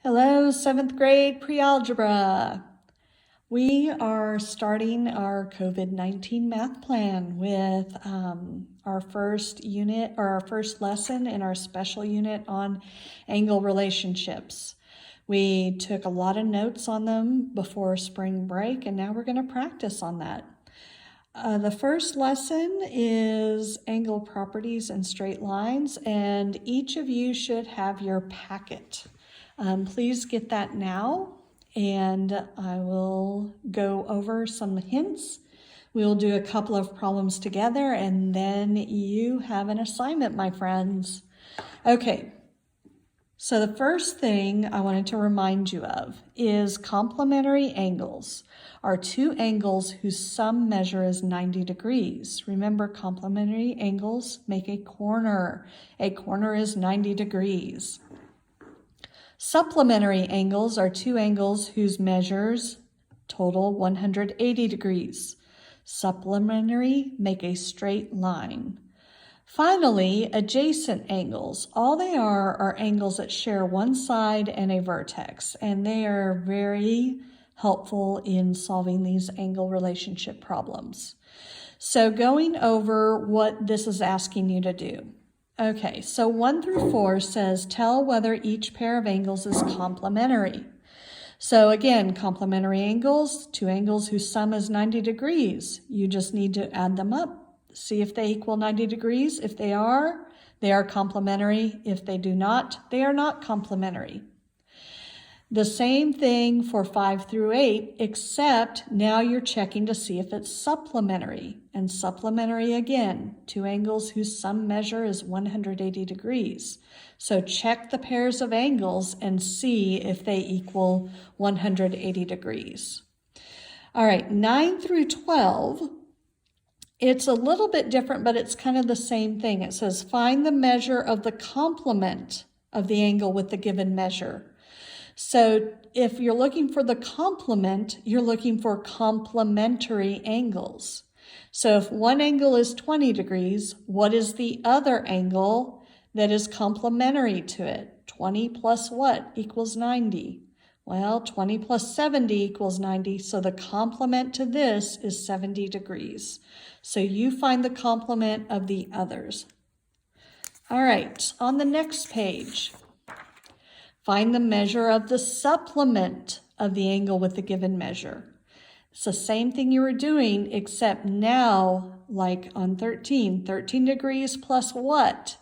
Hello, 7th grade pre-algebra. We are starting our COVID-19 math plan with our first unit or our first lesson in our special unit on angle relationships. We took a lot of notes on them before spring break, and now we're going to practice on that. The first lesson is angle properties and straight lines, and each of you should have your packet. Please get that now, and I will go over some hints. We'll do a couple of problems together, and then you have an assignment, my friends. Okay, so the first thing I wanted to remind you of is complementary angles are two angles whose sum measure is 90 degrees. Remember, complementary angles make a corner. A corner is 90 degrees. Supplementary angles are two angles whose measures total 180 degrees. Supplementary make a straight line. Finally, adjacent angles. All they are angles that share one side and a vertex, and they are very helpful in solving these angle relationship problems. So going over what this is asking you to do. Okay, so 1 through 4 says, tell whether each pair of angles is complementary. So again, complementary angles, two angles whose sum is 90 degrees. You just need to add them up, see if they equal 90 degrees. If they are complementary. If they do not, they are not complementary. The same thing for 5 through 8, except now you're checking to see if it's supplementary. And supplementary again, two angles whose sum measure is 180 degrees. So check the pairs of angles and see if they equal 180 degrees. All right, 9 through 12, it's a little bit different, but it's kind of the same thing. It says, find the measure of the complement of the angle with the given measure. So if you're looking for the complement, you're looking for complementary angles. So if one angle is 20 degrees, what is the other angle that is complementary to it? 20 plus what equals 90? Well, 20 plus 70 equals 90, so the complement to this is 70 degrees. So you find the complement of the others. All right, on the next page, find the measure of the supplement of the angle with the given measure. It's the same thing you were doing, except now, like on 13 degrees plus what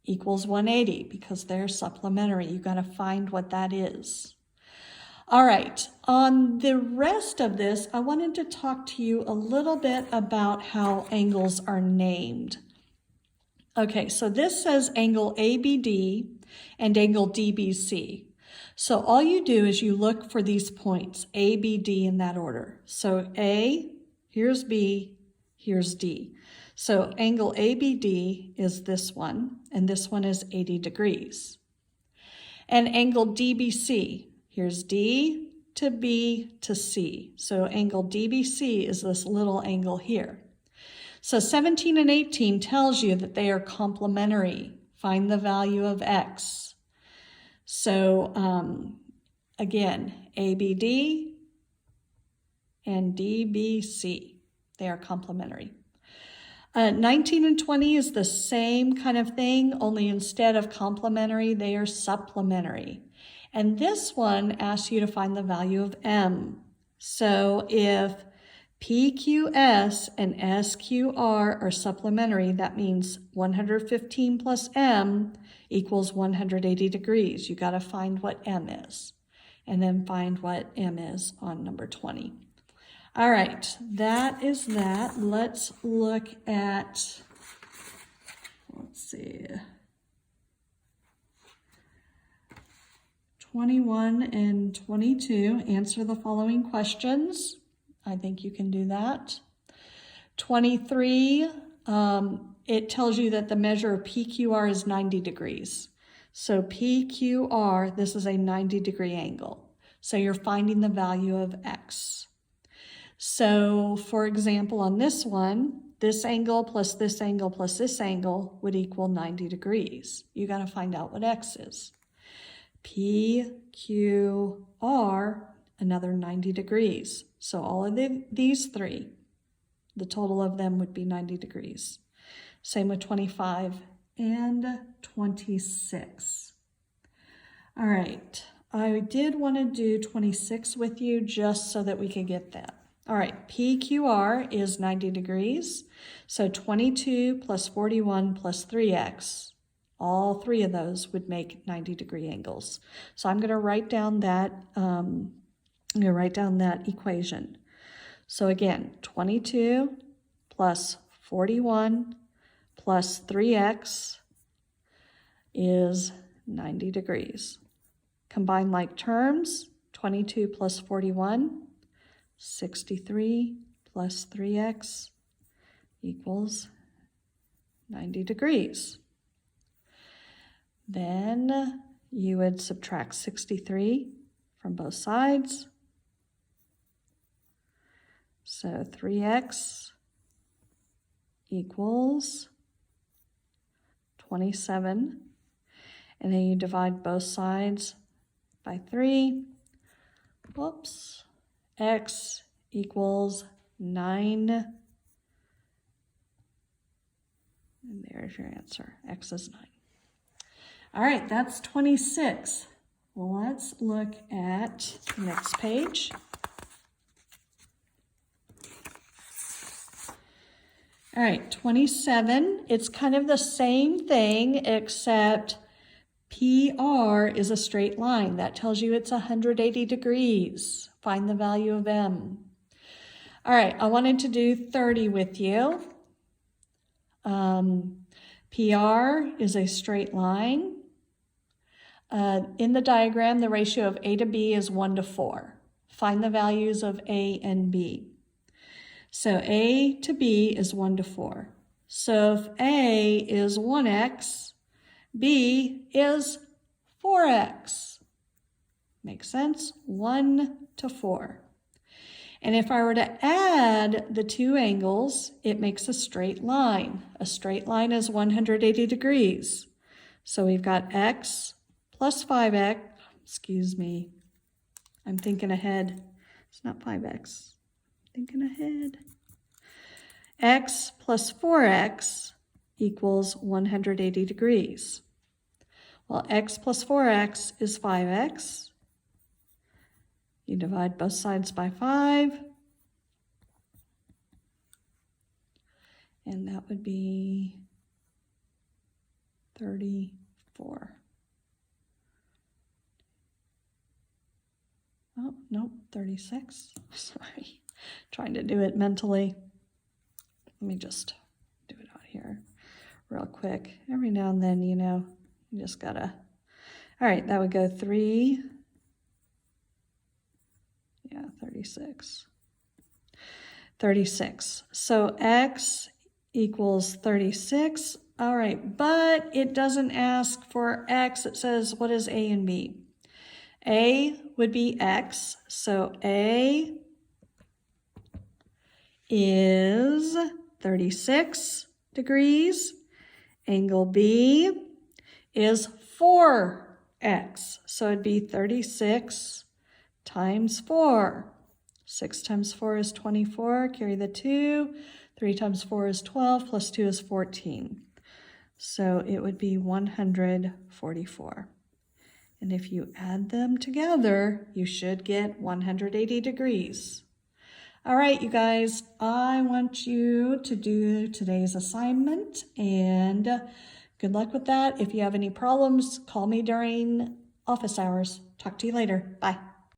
equals 180, because they're supplementary. You got to find what that is. All right, on the rest of this, I wanted to talk to you a little bit about how angles are named. Okay, so this says angle ABD and angle DBC. So all you do is you look for these points, A, B, D in that order. So A, here's B, here's D. So angle ABD is this one, and this one is 80 degrees. And angle DBC, here's D to B to C. So angle DBC is this little angle here. So 17 and 18 tells you that they are complementary. Find the value of X. So again, ABD and DBC, they are complementary. 19 and 20 is the same kind of thing, only instead of complementary, they are supplementary. And this one asks you to find the value of M. So if PQS and SQR are supplementary, that means 115 plus M equals 180 degrees. You got to find what M is, and then find what M is on number 20. All right, that is that. Let's look at, let's see, 21 and 22. Answer the following questions. I think you can do that. 23, it tells you that the measure of PQR is 90 degrees. So PQR, this is a 90 degree angle. So you're finding the value of X. So for example, on this one, this angle plus this angle plus this angle would equal 90 degrees. You got to find out what X is. PQR QR, another 90 degrees. So all of these three, the total of them would be 90 degrees. Same with 25 and 26. All right, I did want to do 26 with you just so that we could get that. All right, PQR is 90 degrees. So 22 plus 41 plus 3x, all three of those would make 90-degree angles. So I'm going to write down that equation. So again, 22 plus 41 plus 3x is 90 degrees. Combine like terms, 22 plus 41, 63 plus 3x equals 90 degrees. Then you would subtract 63 from both sides. So 3x equals 27. And then you divide both sides by 3. Whoops. X equals 9. And there's your answer. X is 9. All right, that's 26. Well, let's look at the next page. All right, 27. It's kind of the same thing, except PR is a straight line. That tells you it's 180 degrees. Find the value of M. All right, I wanted to do 30 with you. PR is a straight line. In the diagram, the ratio of A to B is 1 to 4. Find the values of A and B. So A to B is 1 to 4. So if A is 1x, B is 4x. Makes sense? 1 to 4. And if I were to add the two angles, it makes a straight line. A straight line is 180 degrees. So we've got x plus 5x, excuse me, I'm thinking ahead. It's not 5x, I'm thinking ahead. X plus 4x equals 180 degrees. Well, x plus 4x is 5x. You divide both sides by 5. And that would be 34. Oh, nope, 36. Sorry, trying to do it mentally. Let me just do it out here real quick. Every now and then, you know, you just gotta. All right, that would go 3. Yeah, 36. 36. So x equals 36. All right, but it doesn't ask for x. It says, what is A and B? A would be x. So A is 36 degrees. Angle B is 4x. So it'd be 36 times 4. 6 times 4 is 24. Carry the 2. 3 times 4 is 12. Plus 2 is 14. So it would be 144. And if you add them together, you should get 180 degrees. All right, you guys, I want you to do today's assignment, and good luck with that. If you have any problems, call me during office hours. Talk to you later. Bye.